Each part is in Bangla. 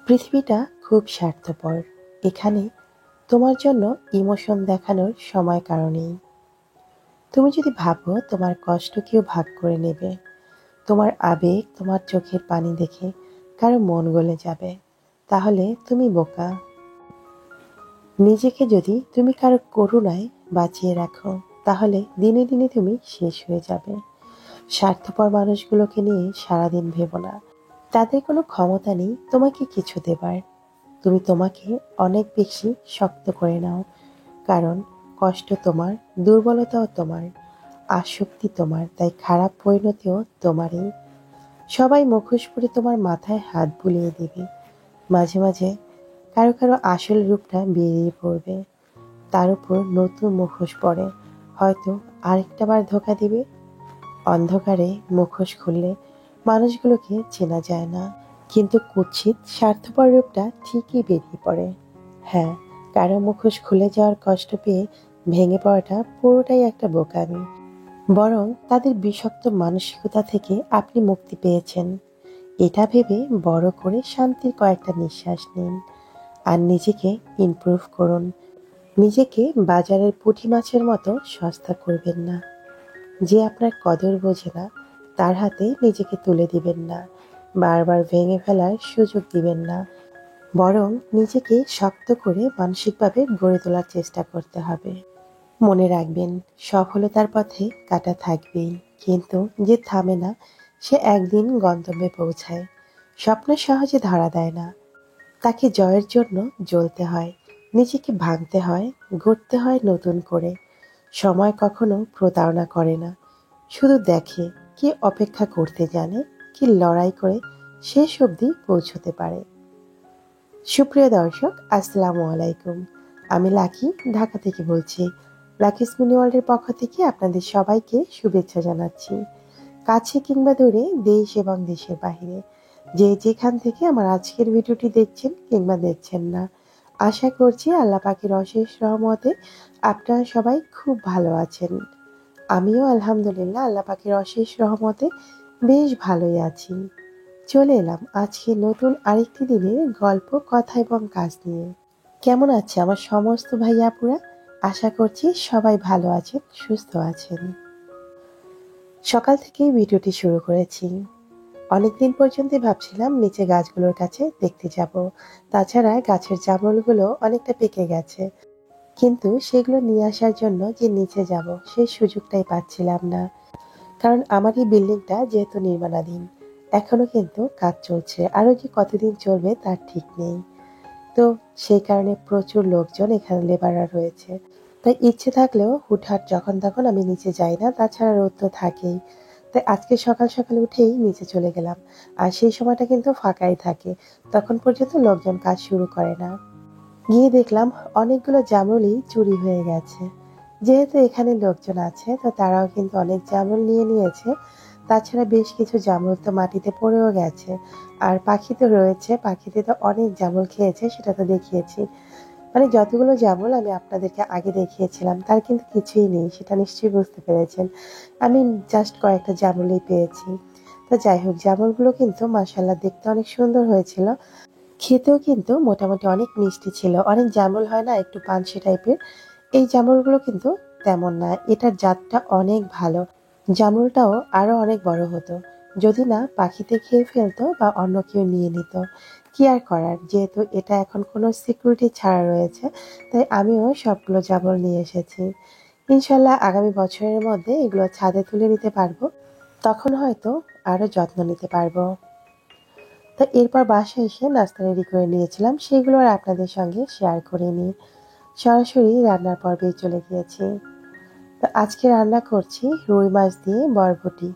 পৃথিবীটা খুব স্বার্থপর। এখানে তোমার জন্য ইমোশন দেখানোর সময় কারো নেই। তুমি যদি ভাবো তোমার কষ্ট কেউ ভাগ করে নেবে, তোমার আবেগ, তোমার চোখের পানি দেখে কারো মন গলে যাবে, তাহলে তুমি বোকা। নিজেকে যদি তুমি কারো করুণায় বাঁচিয়ে রাখো, তাহলে দিনে দিনে তুমি শেষ হয়ে যাবে। স্বার্থপর মানুষগুলোকে নিয়ে সারাদিন ভেবো না। তাদের কোনো ক্ষমতা নেই তোমাকে কিছু দেবার। তুমি তোমাকে অনেক বেশি শক্ত করে নাও, কারণ কষ্ট তোমার, দুর্বলতাও তোমার, আসক্তি তোমার, তাই খারাপ পরিণতিও তোমারই। সবাই মুখোশ পরে তোমার মাথায় হাত বুলিয়ে দেবে। মাঝে মাঝে কারো কারো আসল রূপটা বেরিয়ে পড়বে, তার উপর নতুন মুখোশ পরে হয়তো আরেকটা বার ধোকা দিবে। অন্ধকারে মুখোশ খুললে মানুষগুলোকে চেনা যায় না, কিন্তু কুৎসিত স্বার্থপর রূপটা ঠিকই বেরিয়ে পড়ে। হ্যাঁ, কারো মুখোশ খুলে যাওয়ার কষ্ট পেয়ে ভেঙে পড়াটা পুরোটাই একটা বোকামি। বরং তাদের বিষাক্ত মানসিকতা থেকে আপনি মুক্তি পেয়েছেন, এটা ভেবে বড় করে শান্তির কয়েকটা নিঃশ্বাস নিন। আর নিজেকে ইমপ্রুভ করুন। নিজেকে বাজারের পুঁটি মাছের মতো সস্তা করবেন না। যে আপনার কদর বোঝে না, তার হাতে নিজেকে তুলে দিবেন না। বারবার ভেঙে ফেলার সুযোগ দিবেন না। বরং নিজেকে শক্ত করে মানসিকভাবে গড়ে তোলার চেষ্টা করতে হবে। মনে রাখবেন, সফলতার পথে কাঁটা থাকবেই, কিন্তু যে থামে না সে একদিন গন্তব্যে পৌঁছায়। স্বপ্ন সহজে ধরা দেয় না, তাকে জয়ের জন্য জ্বলতে হয়, নিজেকে ভাঙতে হয়, গড়তে হয় নতুন করে। সময় কখনো প্রতারণা করে না, শুধু দেখে কে অপেক্ষা করতে জানে, কি লড়াই করে শেষ অবধি পৌঁছতে পারে। সুপ্রিয় দর্শক, আসসালামু আলাইকুম। আমি লাকি, ঢাকা থেকে বলছি। লাকিস মিনি ওয়ার্ল্ডের পক্ষ থেকে আপনাদের সবাইকে শুভেচ্ছা জানাচ্ছি। কাছে কিংবা দূরে, দেশ এবং দেশের বাহিরে, যে যেখান থেকে আমার আজকের ভিডিওটি দেখছেন কিংবা দেখছেন না, আশা করছি আল্লাহ পাকের অশেষ রহমতে আপনারা সবাই খুব ভালো আছেন। আমিও আলহামদুলিল্লাহ আল্লাহ পাকের অশেষ রহমতে বেশ ভালোই আছি। চলে এলাম আজকে নতুন আরেকটি দিনের গল্প, কথা এবং কাজ নিয়ে। কেমন আছে আমার সমস্ত ভাই আপুরা? আশা করছি সবাই ভালো আছেন, সুস্থ আছেন। সকাল থেকেই ভিডিওটি শুরু করেছি। অনেকদিন পর্যন্তই ভাবছিলাম নিচে গাছগুলোর কাছে দেখতে যাব। তাছাড়া গাছের জামরুলগুলো অনেকটা পেকে গেছে, কিন্তু সেগুলো নিয়ে আসার জন্য যে নিচে যাব সেই সুযোগটাই পাচ্ছিলাম না। কারণ আমার এই বিল্ডিংটা যেহেতু নির্মাণাধীন, এখনো কিন্তু কাজ চলছে, আরো যে কতদিন চলবে তার ঠিক নেই। তো সেই কারণে প্রচুর লোকজন, এখানে লেবাররা রয়েছে। তাই ইচ্ছে থাকলেও হুটহাট যখন তখন আমি নিচে যাই না, তাছাড়া রোদ তো থাকেই। তাই আজকে সকাল সকাল উঠেই নিচে চলে গেলাম। আর সেই সময়টা কিন্তু ফাঁকাই থাকে, তখন পর্যন্ত লোকজন কাজ শুরু করে না। গিয়ে দেখলাম অনেকগুলো জামরুলই চুরি হয়ে গেছে। যেহেতু এখানে লোকজন আছে, তো তারাও কিন্তু অনেক জামরুল নিয়ে নিয়েছে। তাছাড়া বেশ কিছু জামরুল তো মাটিতে পড়েও গেছে। আর পাখি তো রয়েছে, পাখিতে তো অনেক জামরুল খেয়েছে, সেটা তো দেখিয়েছি। মানে যতগুলো জামরুল আমি আপনাদেরকে আগে দেখিয়েছিলাম তার কিন্তু কিছুই নেই, সেটা নিশ্চয়ই বুঝতে পেরেছেন। আমি জাস্ট কয়েকটা জামরুলই পেয়েছি। তো যাই হোক, জামরুলগুলো কিন্তু মাশাআল্লাহ দেখতে অনেক সুন্দর হয়েছিল। খেতেও কিন্তু মোটামুটি অনেক মিষ্টি ছিল। অনেক জামরুল হয় না একটু পানসে টাইপের, এই জামরুলগুলো কিন্তু তেমন না। এটার জাতটা অনেক ভালো। জামরুলটাও আরো অনেক বড় হতো, যদি না পাখিতে খেয়ে ফেলতো বা অন্য কেউ নিয়ে নিত। কি আর করার, যেহেতু এটা এখন কোনো সিকিউরিটি ছাড়া রয়েছে, তাই আমিও সবগুলো জামরুল নিয়ে এসেছি। ইনশাল্লাহ আগামী বছরের মধ্যে এগুলো ছাদে তুলে নিতে পারবো, তখন হয়তো আরো যত্ন নিতে পারবো। তো এরপর বাসায় এসে নাস্তা রেডি করে নিয়েছিলাম, সেগুলো আর আপনাদের সঙ্গে শেয়ার করিনি। সরাসরি রান্নার পর্বে চলে গিয়েছি। তো আজকে রান্না করছি রুই মাছ দিয়ে বরবটি,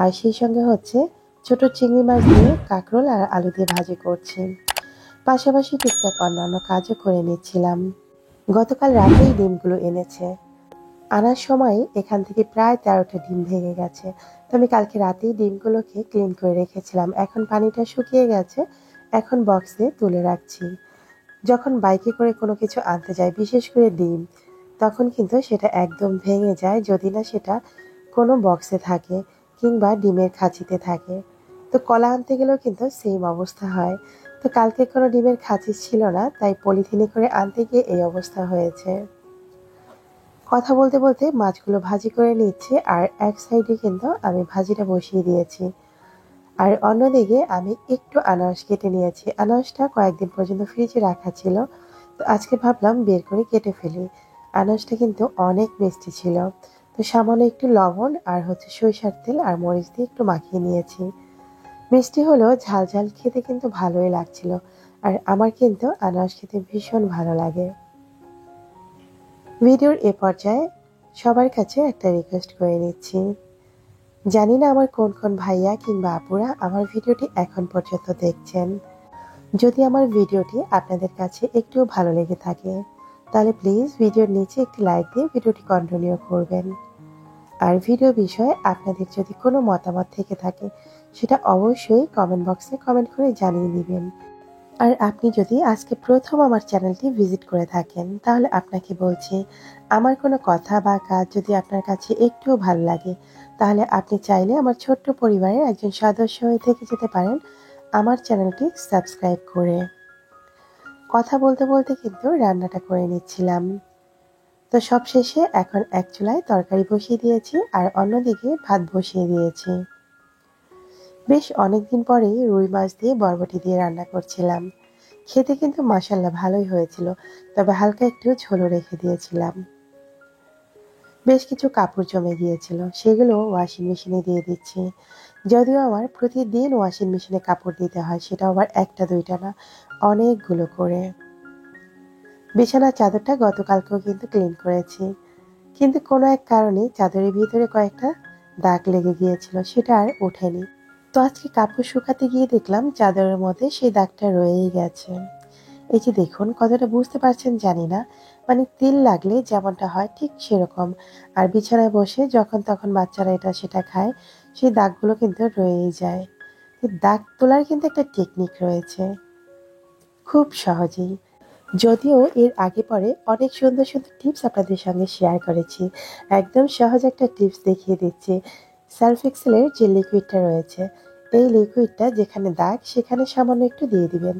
আর সেই সঙ্গে হচ্ছে ছোট চিংড়ি মাছ দিয়ে কাঁকরোল আর আলু দিয়ে ভাজি করছি। পাশাপাশি টুকটাক অন্যান্য কাজও করে নিচ্ছিলাম। গতকাল রাতেই ডিমগুলো এনেছে। আনার সময় এখান থেকে প্রায় 13টা ডিম ভেঙে গেছে। তো আমি কালকে রাতেই ডিমগুলোকে ক্লিন করে রেখেছিলাম, এখন পানিটা শুকিয়ে গেছে। এখন বক্সে তুলে রাখছি। যখন বাইকে করে কোনো কিছু আনতে যাই, বিশেষ করে ডিম, তখন কিন্তু সেটা একদম ভেঙে যায় যদি না সেটা কোনো বক্সে থাকে কিংবা ডিমের খাঁচিতে থাকে। তো কলা আনতে গেলেও কিন্তু সেম অবস্থা হয়। তো তো কালকে কোনো ডিমের খাঁচি ছিল না, তাই পলিথিনে করে আনতে গিয়ে এই অবস্থা হয়েছে। কথা বলতে বলতে মাছগুলো ভাজি করে নিচ্ছে, আর এক সাইডে কিন্তু আমি ভাজিটা বসিয়ে দিয়েছি। আর অন্যদিকে আমি একটু আনারস কেটে নিয়েছি। আনারসটা কয়েকদিন পর্যন্ত ফ্রিজে রাখা ছিল, তো আজকে ভাবলাম বের করে কেটে ফেলি। আনারসটা কিন্তু অনেক মিষ্টি ছিল, তো সামান্য একটু লবণ আর সরিষার তেল আর মরিচ দিয়ে একটু মাখিয়ে নিয়েছি। মিষ্টি হলেও ঝাল ঝাল খেতে কিন্তু ভালোই লাগছিল। আর আমার কিন্তু আনারস খেতে ভীষণ ভালো লাগে। ভিডিওর এ পর্যায়ে সবার কাছে একটা রিকোয়েস্ট করে নিচ্ছি। জানি না আমার কোন কোন ভাইয়া কিংবা আপুরা আমার ভিডিওটি এখন পর্যন্ত দেখছেন। যদি আমার ভিডিওটি আপনাদের কাছে একটুও ভালো লেগে থাকে, তাহলে প্লিজ ভিডিওর নিচে একটি লাইক দিয়ে ভিডিওটি কন্টিনিউ করবেন। আর ভিডিও বিষয়ে আপনাদের যদি কোনো মতামত থেকে থাকে, সেটা অবশ্যই কমেন্ট বক্সে কমেন্ট করে জানিয়ে দিবেন। আর আপনি যদি আজকে প্রথম আমার চ্যানেলটি ভিজিট করে থাকেন, তাহলে আপনাকে বলছি, আমার কোনো কথা বা কাজ যদি আপনার কাছে একটুও ভালো লাগে, তাহলে আপনি চাইলে আমার ছোট্ট পরিবারের একজন সদস্য হয়ে থেকে যেতে পারেন আমার চ্যানেলটি সাবস্ক্রাইব করে। কথা বলতে বলতে কিন্তু রান্নাটা করে নিচ্ছিলাম। তো সবশেষে এখন এক চুলায় তরকারি বসিয়ে দিয়েছি, আর অন্যদিকে ভাত বসিয়ে দিয়েছি। বেশ অনেকদিন পরেই রুই মাছ দিয়ে বরবটি দিয়ে রান্না করছিলাম। খেতে কিন্তু মাশাআল্লাহ ভালোই হয়েছিল, তবে হালকা একটু ঝোলও রেখে দিয়েছিলাম। বেশ কিছু কাপড় জমে গিয়েছিল, সেগুলো ওয়াশিং মেশিনে দিয়ে দিচ্ছি। যদিও আমার প্রতিদিন ওয়াশিং মেশিনে কাপড় দিতে হয়, সেটা আবার একটা দুইটা না, অনেকগুলো করে। বিছানার চাদরটা গতকালকেও কিন্তু ক্লিন করেছি, কিন্তু কোনো এক কারণে চাদরের ভিতরে কয়েকটা দাগ লেগে গিয়েছিল, সেটা আর ওঠেনি। তো আজকে কাপড় শুকাতে গিয়ে দেখলাম চাদরের মধ্যে সেই দাগটা রয়েই গেছে। এই যে দেখুন, কতটা বুঝতে পারছেন জানি না, মানে তেল লাগলে যেমনটা হয় ঠিক সেরকম। আর বিছানায় বসে যখন তখন বাচ্চারা এটা সেটা খায়, সেই দাগগুলো কিন্তু রয়েই যায়। দাগ তোলার কিন্তু একটা টেকনিক রয়েছে, খুব সহজেই। যদিও এর আগে পরে অনেক সুন্দর সুন্দর টিপস আপনাদের সঙ্গে শেয়ার করেছি, একদম সহজ একটা টিপস দেখিয়ে দিচ্ছি। সার্ফ এক্সেলের যে লিকুইডটা রয়েছে, এই লিকুইডটা যেখানে দাগ সেখানে সামান্য একটু দিয়ে দিবেন।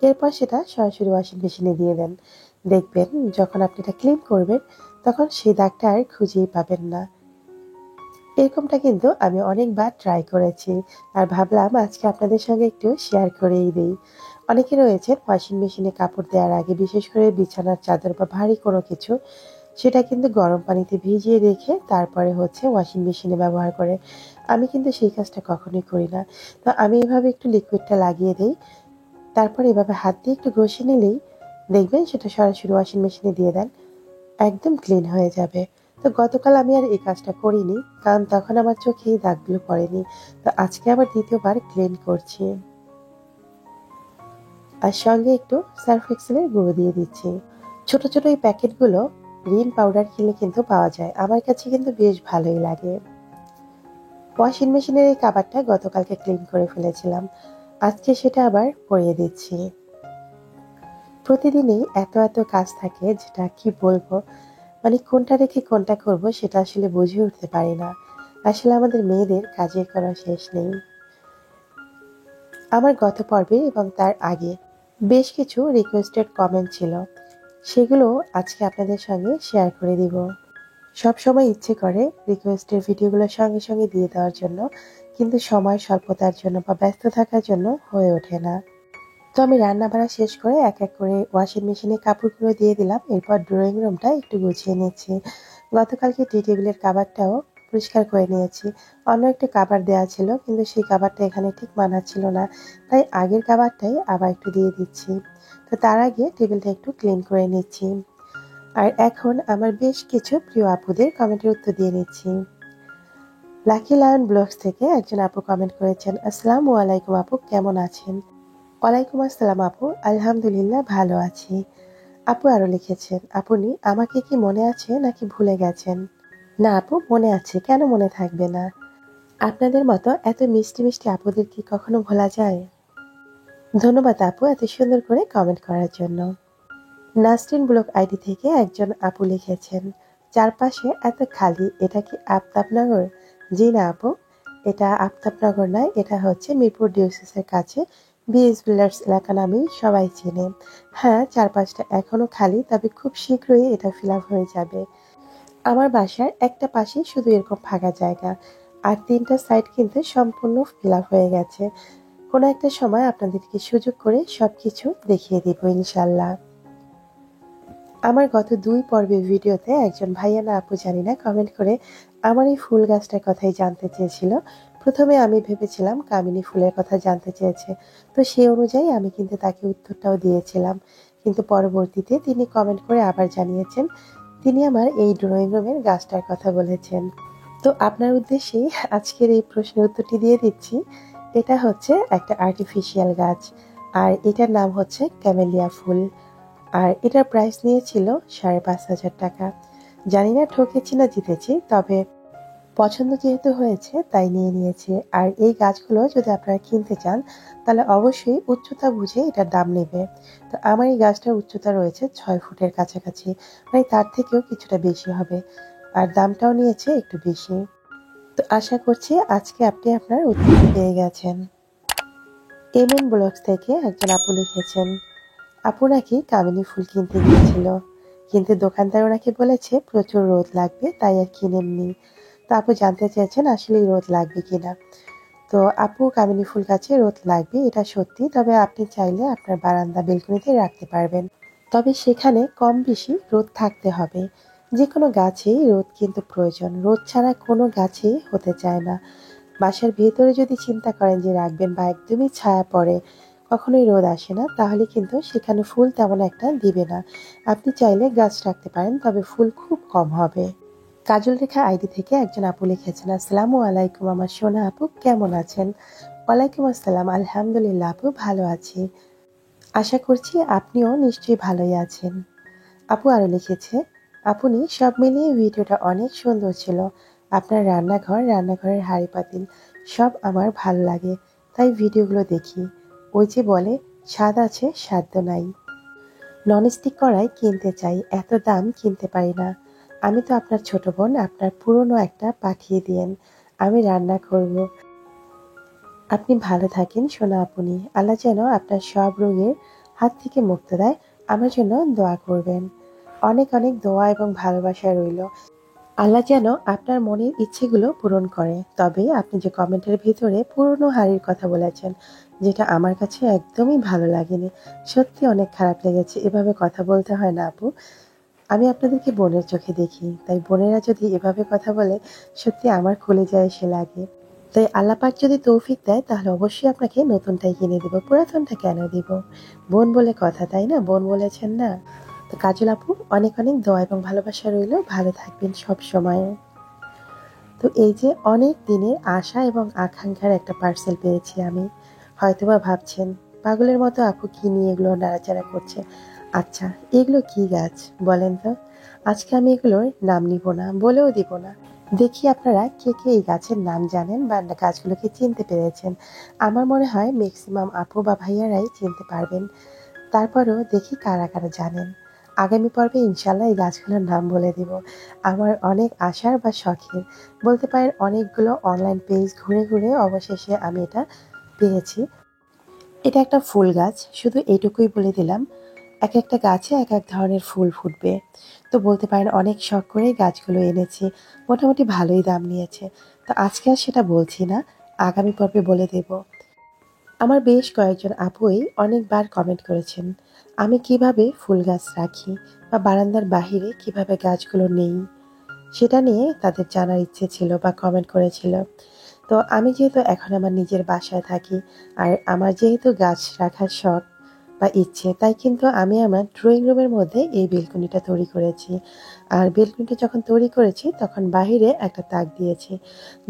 এরপর সেটা সরাসরি ওয়াশিং মেশিনে দিয়ে দেন। দেখবেন যখন আপনি এটা ক্লিন করবেন, তখন সেই দাগটা আর খুঁজেই পাবেন না। এরকমটা কিন্তু আমি অনেকবার ট্রাই করেছি, আর ভাবলাম আজকে আপনাদের সঙ্গে একটু শেয়ার করেই দিই। অনেকে রয়েছে ওয়াশিং মেশিনে কাপড় দেওয়ার আগে, বিশেষ করে বিছানার চাদর বা ভারী কোনো কিছু, সেটা কিন্তু গরম পানিতে ভিজিয়ে রেখে তারপরে ওয়াশিং মেশিনে ব্যবহার করে। আমি কিন্তু সেই কাজটা কখনোই করি না। তো আমি এভাবে একটু লিকুইডটা লাগিয়ে দিই, তারপর এভাবে হাত দিয়ে একটু ঘষে নিলেই দেখবেন সেটা সরাসরি ওয়াশিং মেশিনে দিয়ে দেন, একদম ক্লিন হয়ে যাবে। তো গতকাল আমি আর এই কাজটা করিনি, কারণ তখন আমার চোখে এই দাগগুলো পড়েনি। তো আজকে আবার দ্বিতীয়বার ক্লিন করছি, আর সঙ্গে একটু সার্ফ এক্সেলের গুঁড়ো দিয়ে দিচ্ছি। ছোট ছোট এই প্যাকেটগুলো রিন পাউডার কিনলে কিন্তু পাওয়া যায়, আমার কাছে কিন্তু বেশ ভালোই লাগে। ওয়াশিং মেশিনের এই কাভারটা গতকালকে ক্লিন করে ফেলেছিলাম, আজকে সেটা আবার পরিয়ে দিচ্ছি। প্রতিদিনই এত এত কাজ থাকে, যেটা কি বলবো, মানে কোনটা রেখে কোনটা করব সেটা আসলে বুঝে উঠতে পারি না। আসলে আমাদের মেয়েদের কাজের কোনো শেষ নেই। আমার গত পর্বে এবং তার আগে বেশ কিছু রিকোয়েস্টেড কমেন্ট ছিল, সেগুলো আজকে আপনাদের সঙ্গে শেয়ার করে দিব। সবসময় ইচ্ছে করে রিকোয়েস্টের ভিডিওগুলো সঙ্গে সঙ্গে দিয়ে দেওয়ার জন্য, কিন্তু সময় স্বল্পতার জন্য বা ব্যস্ত থাকার জন্য হয়ে ওঠে না। তো আমি রান্না বাড়া শেষ করে এক এক করে ওয়াশিং মেশিনে কাপড়গুলো দিয়ে দিলাম। এরপর ড্রয়িং রুমটা একটু গুছিয়ে নিচ্ছি। গতকালকে টি টেবিলের কাভারটাও পরিষ্কার করে নিয়েছি। অন্য একটা কাভার দেওয়া ছিল, কিন্তু সেই কাভারটা এখানে ঠিক মানাচ্ছিল না, তাই আগের কাভারটাই আবার একটু দিয়ে দিচ্ছি। তো তার আগে টেবিলটা একটু ক্লিন করে নিচ্ছি। আর এখন আমার বেশ কিছু প্রিয় আপুদের কমেন্টের উত্তর দিয়ে নিচ্ছি। লাকি লায়ন ব্লগস থেকে একজন আপু কমেন্ট করেছেন, আসসালামু আলাইকুম আপু, কেমন আছেন? ওয়ালাইকুম আসসালাম আপু, আলহামদুলিল্লাহ ভালো আছি। আপু আরো লিখেছেন, আপনি আমাকে কি মনে আছে নাকি ভুলে গেছেন? না আপু, মনে আছে, কেন মনে থাকবে না? আপনাদের মতো এত মিষ্টি মিষ্টি আপুদের কি কখনো ভোলা যায়? ধন্যবাদ আপু এত সুন্দর করে কমেন্ট করার জন্য। নাসরিন ব্লগ আইডি থেকে একজন আপু লিখেছেন, চারপাশে এত খালি, এটা কি আফতাবনগর? জি না আপু, এটা আফতাবনগর নয়, এটা মিরপুর ডিওসিসের কাছে বিএস বিল্ডার্স এলাকা নামেই সবাই চেনে। হ্যাঁ, চারপাশটা এখনো খালি, তবে খুব শীঘ্রই এটা ফিল আপ হয়ে যাবে। আমার বাসার একটা পাশেই শুধু এরকম ফাঁকা জায়গা, আর ৩টা সাইড কিন্তু সম্পূর্ণ ফিল আপ হয়ে গেছে। কোনো একটা সময় আপনাদেরকে সুযোগ করে সবকিছু দেখিয়ে দিব ইনশাল্লাহ। আমার গত ২ পর্বের ভিডিওতে একজন ভাইয়া না আপু জানি না কমেন্ট করে আমার এই ফুল গাছটার কথাই জানতে চেয়েছিল। প্রথমে আমি ভেবেছিলাম কামিনী ফুলের কথা জানতে চেয়েছে, তো সেই অনুযায়ী আমি কিন্তু তাকে উত্তরটাও দিয়েছিলাম। কিন্তু পরবর্তীতে তিনি কমেন্ট করে আবার জানিয়েছেন তিনি আমার এই ড্রয়িং রুমের গাছটার কথা বলেছেন। তো আপনার উদ্দেশ্যেই আজকের এই প্রশ্নের উত্তরটি দিয়ে দিচ্ছি। এটা হচ্ছে একটা আর্টিফিশিয়াল গাছ, আর এটার নাম হচ্ছে ক্যামেলিয়া ফুল। আর এটার প্রাইস নিয়েছিল ৫,৫০০ টাকা। জানি না ঠকেছি না জিতেছি, তবে পছন্দ যেহেতু হয়েছে তাই নিয়ে নিয়েছি। আর এই গাছগুলো যদি আপনারা কিনতে চান তাহলে অবশ্যই উচ্চতা বুঝে এটার দাম নেবে। তো আমার এই গাছটার উচ্চতা রয়েছে ৬ ফুটের কাছাকাছি, মানে তার থেকেও কিছুটা বেশি হবে। আর দামটাও নিয়েছে একটু বেশি। তো আশা করছি আজকে আপনি আপনার উত্তর পেয়ে গেছেন। এমএন ব্লগস থেকে একজন আপু লিখেছেন, আপু নাকি কামিনী ফুল কিনতে গিয়েছিল, কিন্তু দোকানদার ওনাকে বলেছে প্রচুর রোদ লাগবে, তাই আর কিনেননি। তো আপু জানতে চেয়েছেন আসলে রোদ লাগবে কিনা। তো আপু, কামিনী ফুল গাছে রোদ লাগবে এটা সত্যি, তবে আপনি চাইলে আপনার বারান্দা বেলকনিতে রাখতে পারবেন। তবে সেখানে কম বেশি রোদ থাকতে হবে। যে কোনো গাছেই রোদ কিন্তু প্রয়োজন, রোদ ছাড়া কোনো গাছেই হতে চায় না। বাসার ভেতরে যদি চিন্তা করেন যে রাখবেন বা একদমই ছায়া পড়ে, কখনোই রোদ আসে না, তাহলে কিন্তু সেখানে ফুল তেমন একটা দিবে না। আপনি চাইলে গাছ রাখতে পারেন, তবে ফুল খুব কম হবে। কাজল রেখা আইডি থেকে একজন আপু লিখেছেন, আসসালামু আলাইকুম আমার সোনা আপু, কেমন আছেন? ওয়ালাইকুম আসসালাম, আলহামদুলিল্লাহ আপু, ভালো আছি। আশা করছি আপনিও নিশ্চয়ই ভালোই আছেন। আপু আরো লিখেছে, আপনি সব মিলিয়ে ভিডিওটা অনেক সুন্দর ছিল। আপনার রান্নাঘরের হাঁড়ি পাতিল সব আমার ভালো লাগে, তাই ভিডিওগুলো দেখি। ওই যে বলে, স্বাদ আছে সাধ্য নাই। ননস্টিক কড়াই কিনতে চাই, এত দাম কিনতে পারি না। আমি তো আপনার ছোট বোন, আপনার পুরনো একটা পাঠিয়ে দিয়েন, আমি রান্না করব। আপনি ভালো থাকেন সোনা আপনি, আল্লাহ যেন আপনার সব রোগের হাত থেকে মুক্ত দেয়। আমার জন্য দোয়া করবেন। অনেক অনেক দোয়া এবং ভালোবাসা রইল। আল্লাহ যেন আপনার মনের ইচ্ছেগুলো পূরণ করে। তবে আপনি যে কমেন্টের ভিতরে পুরনো হাড়ির কথা বলেছেন, যেটা আমার কাছে একদমই ভালো লাগেনি। সত্যি অনেক খারাপ লেগেছে। এভাবে কথা বলতে হয় না আপু। আমি আপনাদেরকে বোনের চোখে দেখি, তাই বোনেরা যদি এভাবে কথা বলে সত্যি আমার কলিজায় এসে লাগে। তাই আল্লাহ পাক যদি তৌফিক দেয় তাহলে অবশ্যই আপনাকে নতুনটাই কিনে দেব, পুরাতনটা কেন দিব? বোন বলে কথা, তাই না? বোন বলেছেন না? তো কাজল আপু, অনেক অনেক দোয়া এবং ভালোবাসা রইল, ভালো থাকবেন সব সময়। তো এই যে অনেক দিনের আশা এবং আকাঙ্ক্ষার একটা পার্সেল পেয়েছি আমি। হয়তোবা ভাবছেন পাগলের মতো আপু কি নিয়ে এগুলো নাড়াচাড়া করছে। আচ্ছা, এগুলো কি গাছ বলেন তো? আজকে আমি এগুলোর নাম নিব না, বলেও দিব না। দেখি আপনারা কে কে এই গাছের নাম জানেন বা গাছগুলোকে চিনতে পেরেছেন। আমার মনে হয় ম্যাক্সিমাম আপু বা ভাইয়ারাই চিনতে পারবেন। তারপরেও দেখি কারা কারা জানেন। আগামী পর্বে ইনশাল্লাহ এই গাছগুলোর নাম বলে দিব। আমার অনেক আশার বা শখের, বলতে পারেন অনেকগুলো অনলাইন পেজ ঘুরে ঘুরে অবশেষে আমি এটা পেয়েছি। এটা একটা ফুল গাছ, শুধু এইটুকুই বলে দিলাম। এক একটা গাছে এক এক ধরনের ফুল ফুটবে। তো বলতে পারেন অনেক শখ করেই গাছগুলো এনেছি। মোটামুটি ভালোই দাম নিয়েছে। তো আজকে আর সেটা বলছি না, আগামী পর্বে বলে দেব। আমার বেশ কয়েকজন আপুই অনেকবার কমেন্ট করেছেন আমি কিভাবে ফুল গাছ রাখি বা বারান্দার বাহিরে কিভাবে গাছগুলো নেই, সেটা নিয়ে তাদের জানার ইচ্ছে ছিল বা কমেন্ট করেছিল। তো আমি যেহেতু এখন আমার নিজের বাসায় থাকি, আর আমার যেহেতু গাছ রাখার শখ বা ইচ্ছে, তাই কিন্তু আমি আমার ড্রয়িং রুমের মধ্যে এই বেলকনিটা তৈরি করেছি। আর বেলকনিটা যখন তৈরি করেছি তখন বাহিরে একটা তাক দিয়েছি।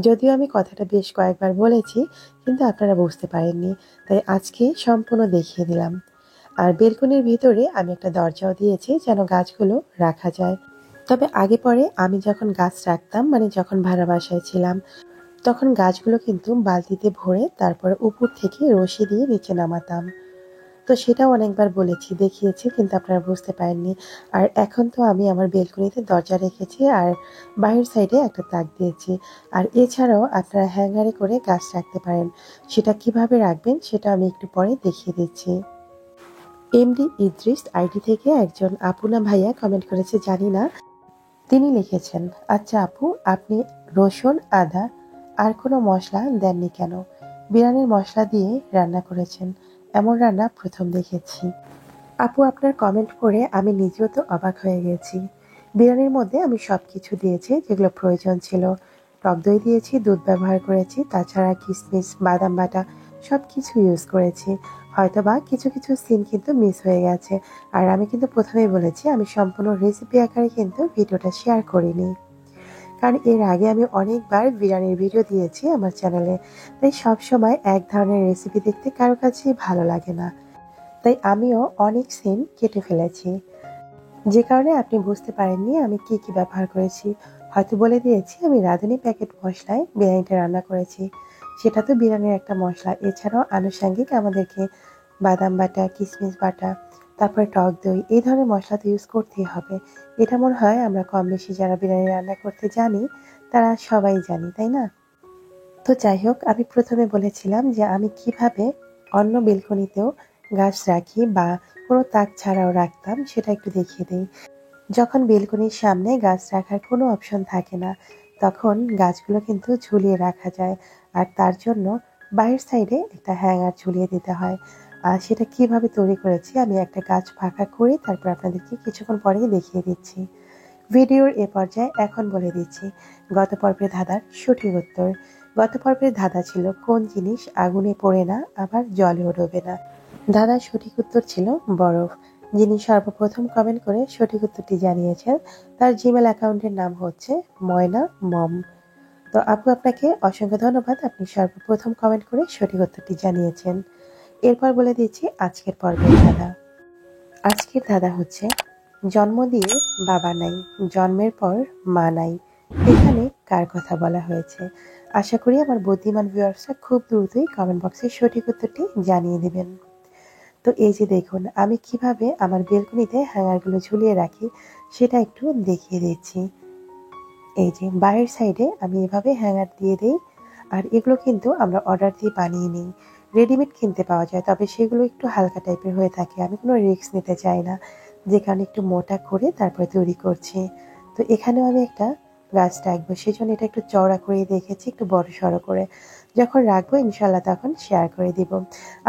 যদিও আমি কথাটা বেশ কয়েকবার বলেছি, কিন্তু আপনারা বুঝতে পারেননি, তাই আজকে সম্পূর্ণ দেখিয়ে দিলাম। আর বেলকনির ভিতরে আমি একটা দরজাও দিয়েছি যেন গাছগুলো রাখা যায়। তবে আগে পরে আমি যখন গাছ রাখতাম, মানে যখন ভাড়া বাসায় ছিলাম, তখন গাছগুলো কিন্তু বালতিতে ভরে তারপরে উপর থেকে রশি দিয়ে নিচে নামাতাম। তো সেটাও অনেকবার বলেছি, দেখিয়েছি, কিন্তু আপনারা বুঝতে পারেননি। আর এখন তো আমি আমার বেলকনিতে দরজা রেখেছি আর বাহির সাইডে একটা তাক দিয়েছি। আর এছাড়াও আপনারা হ্যাঙ্গারে করে গাছ রাখতে পারেন। সেটা কিভাবে রাখবেন সেটা আমি একটু পরে দেখিয়ে দিচ্ছি। এমডি ইদ্রিস আইডি থেকে একজন আপু না ভাইয়া কমেন্ট করেছে জানি না। তিনি লিখেছেন, আচ্ছা আপু, আপনি রসুন, আদা আর কোনো মশলা দেননি কেন? বিরিয়ানির মশলা দিয়ে রান্না করেছেন, এমন রান্না প্রথম দেখেছি। আপু, আপনার কমেন্ট পড়ে আমি নিজেও তো অবাক হয়ে গেছি। বিরিয়ানির মধ্যে আমি সবকিছু দিয়েছি যেগুলো প্রয়োজন ছিল। টক দই দিয়েছি, দুধ ব্যবহার করেছি, তাছাড়া কিশমিশ, বাদাম বাটা সবকিছু ইউজ করেছি। হয়তোবা কিছু কিছু সিন কিন্তু মিস হয়ে গেছে। আর আমি কিন্তু প্রথমেই বলেছি আমি সম্পূর্ণ রেসিপি আকারে কিন্তু ভিডিওটা শেয়ার করিনি, কারণ এর আগে আমি অনেকবার বিরিয়ানির ভিডিও দিয়েছি আমার চ্যানেলে। তাই সবসময় এক ধরনের রেসিপি দেখতে কারো কাছেই ভালো লাগে না। তাই আমিও অনেক সিন কেটে ফেলেছি, যে কারণে আপনি বুঝতে পারেননি আমি কি কি ব্যবহার করেছি। হয়তো বলে দিয়েছি আমি রাঁধুনি প্যাকেট মশলায় বিরিয়ানিটা রান্না করেছি, সেটা তো বিরিয়ানির একটা মশলা। এছাড়াও আনুষঙ্গিক আমাদেরকে বাদাম বাটা, কিশমিশ বাটা, তারপরে টক দই, এই ধরনের মশলা তো ইউজ করতেই হবে। এটা মনে হয় আমরা কম বেশি যারা বিরিয়ানি রান্না করতে জানি তারা সবাই জানি, তাই না? তো যাই হোক, আমি প্রথমে বলেছিলাম যে আমি কিভাবে অন্য বেলকনিতেও গাছ রাখি বা কোনো তাক ছাড়াও রাখতাম সেটা একটু দেখিয়ে দিই। যখন বেলকনির সামনে গাছ রাখার কোনো অপশন থাকে না, তখন গাছগুলো কিন্তু ঝুলিয়ে রাখা যায়। আর তার জন্য বাইরের সাইডে একটা হ্যাঙ্গার ঝুলিয়ে দিতে হয়। আর সেটা কিভাবে তৈরি করেছি আমি একটা গাছ ফাঁকা করে তারপর আপনাদেরকে কিছুক্ষণ পরেই দেখিয়ে দিচ্ছি। ভিডিওর এ পর্যায়ে এখন বলে দিচ্ছি গত পর্বের ধাঁধার সঠিক উত্তর। গত পর্বের ধাঁধা ছিল কোন জিনিস আগুনে পড়ে না আবার জলেও ডোবে না। ধাঁধার সঠিক উত্তর ছিল বরফ। যিনি সর্বপ্রথম কমেন্ট করে সঠিক উত্তরটি জানিয়েছেন তার জিমেল অ্যাকাউন্টের নাম হচ্ছে ময়না মম। তো আপু, আপনাকে অসংখ্য ধন্যবাদ, আপনি সর্বপ্রথম কমেন্ট করে সঠিক উত্তরটি জানিয়েছেন। এরপর বলে দিচ্ছি আজকের পর্বের ধাঁধা। আজকের ধাঁধা হচ্ছে, জন্ম দিয়ে বাবা নাই, জন্মের পর মা নাই, এখানে কার কথা বলা হয়েছে? আশা করি আমার বুদ্ধিমান ভিউয়ার্সরা খুব দ্রুতই কমেন্ট বক্সে সঠিক উত্তরটি জানিয়ে দেবেন। তো এই যে দেখুন আমি কিভাবে আমার বেলকনিতে হ্যাঙ্গারগুলো ঝুলিয়ে রাখি সেটা একটু দেখিয়ে দিচ্ছি। এই যে বাইরের সাইডে আমি এভাবে হ্যাঙ্গার দিয়ে দিই। আর এগুলো কিন্তু আমরা অর্ডার দিয়ে বানিয়ে নিই, রেডিমেড কিনতে পাওয়া যায়, তবে সেগুলো একটু হালকা টাইপের হয়ে থাকে। আমি কোনো রিস্ক নিতে চাই না, যে কারণে একটু মোটা করে তারপরে তৈরি করছি। তো এখানেও আমি একটা গাছ রাখবো, সেই জন্য এটা একটু চওড়া করে দেখেছি, একটু বড় সড়ো করে। যখন রাখবো ইনশাল্লাহ তখন শেয়ার করে দিব।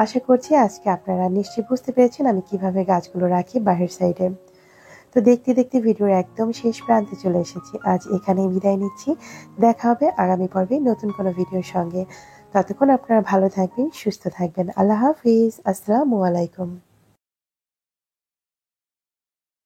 আশা করছি আজকে আপনারা নিশ্চয়ই বুঝতে পেরেছেন আমি কিভাবে গাছগুলো রাখি বাহির সাইডে। তো দেখতে দেখতে ভিডিওর একদম শেষ প্রান্তে চলে এসেছি, আজ এখানেই বিদায় নিচ্ছি। দেখা হবে আগামী পর্বে নতুন কোনো ভিডিওর সঙ্গে। ততক্ষণ আপনারা ভালো থাকবেন, সুস্থ থাকবেন। আল্লাহ হাফিজ, আসসালামু আলাইকুম।